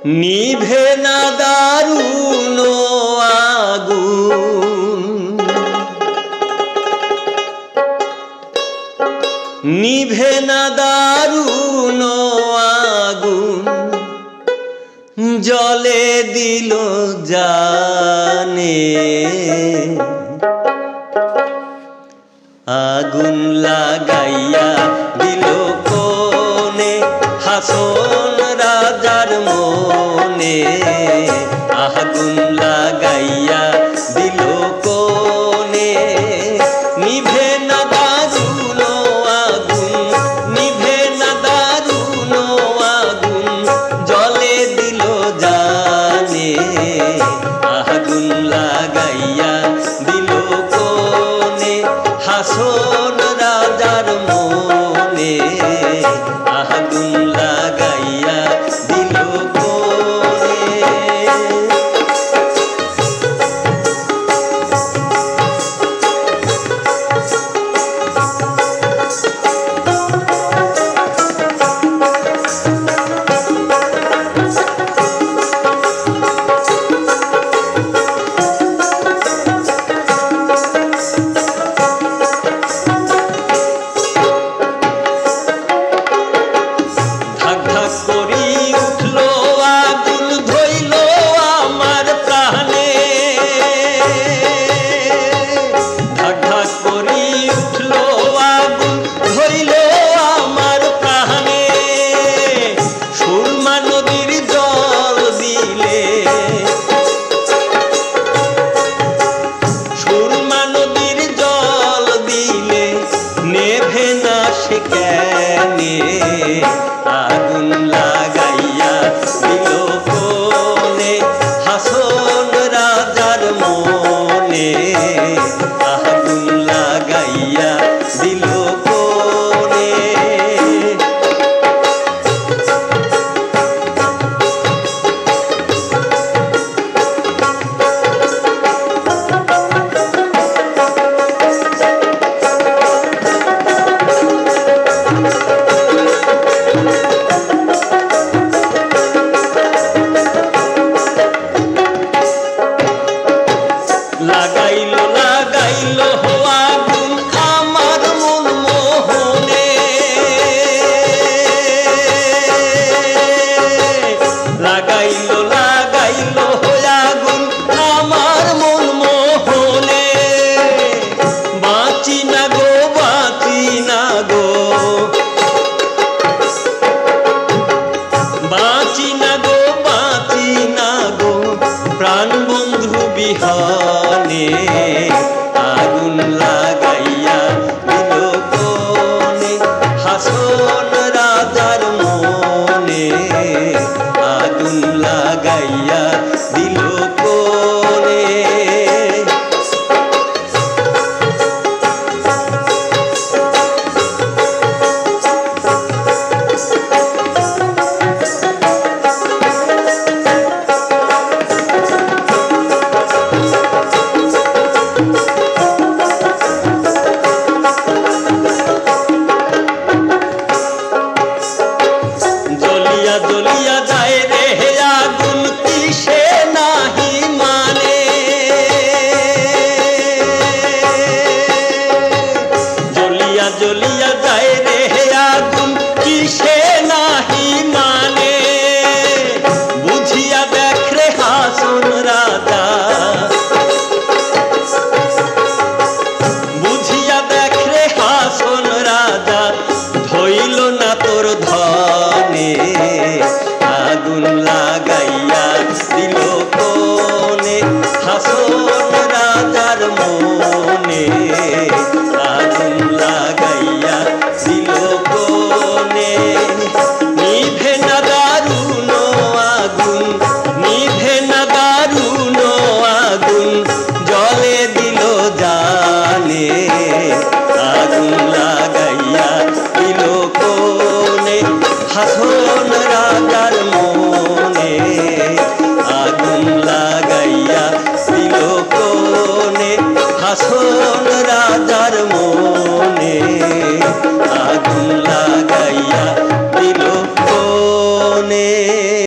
নিভে না দারুণ আগুন, নিভে না দারুণ আগুন, জলে দিল জানে। আগুন লাগাইয়া দিল কোনে হাসন রাজার মনে। আগুন লাগাইয়া দিল কোনে, নিভে না দারুণ আগুন, নিভে না দারুণ আগুন, জলে দিল জানে। আগুন লাগাইয়া দিল কোনে হাসন রাজার মনে। আগুন লাগাইয়া দিল কোনে। আগুন লাগাইয়া দিল কোনে হাসন রাজার মনে। আগুন লাগাইয়া দিল কোনে। লাগাইল লাগাইল আগুন আমার মন মোহনে। লাগাইল লাগাইল আগুন আমার মন মোহনে। বাঁচি না গো বাঁচি না গো, বাঁচি না গো বাঁচি না গো, প্রাণ বন্ধু বিহানে। আগুন লাগাইয়া দিল কোনে হাসন রাজার মনে। আগুন লাগাইয়া দিল কোনে। জ্বলিয়া জ্বলিয়া যায় রে আগুন কিসে নাহি মানে। জ্বলিয়া জ্বলিয়া যায় রে আগুন কিসে নাহি মানে। বুঝিয়া দেখ রে হাসন রাজা, বুঝিয়া দেখ রে হাসন রাজা, ধইল না তোর ধনে। আগুন লাগাইয়া দিল কোনে হাসন রাজার মনে। আগুন লাগাইয়া দিল কোনে। নিভে না দারুণ আগুন, নিভে না দারুণ আগুন, জলে দিল জানে। আগুন লাগাইয়া দিল কোনে হাসন রাজার মনে।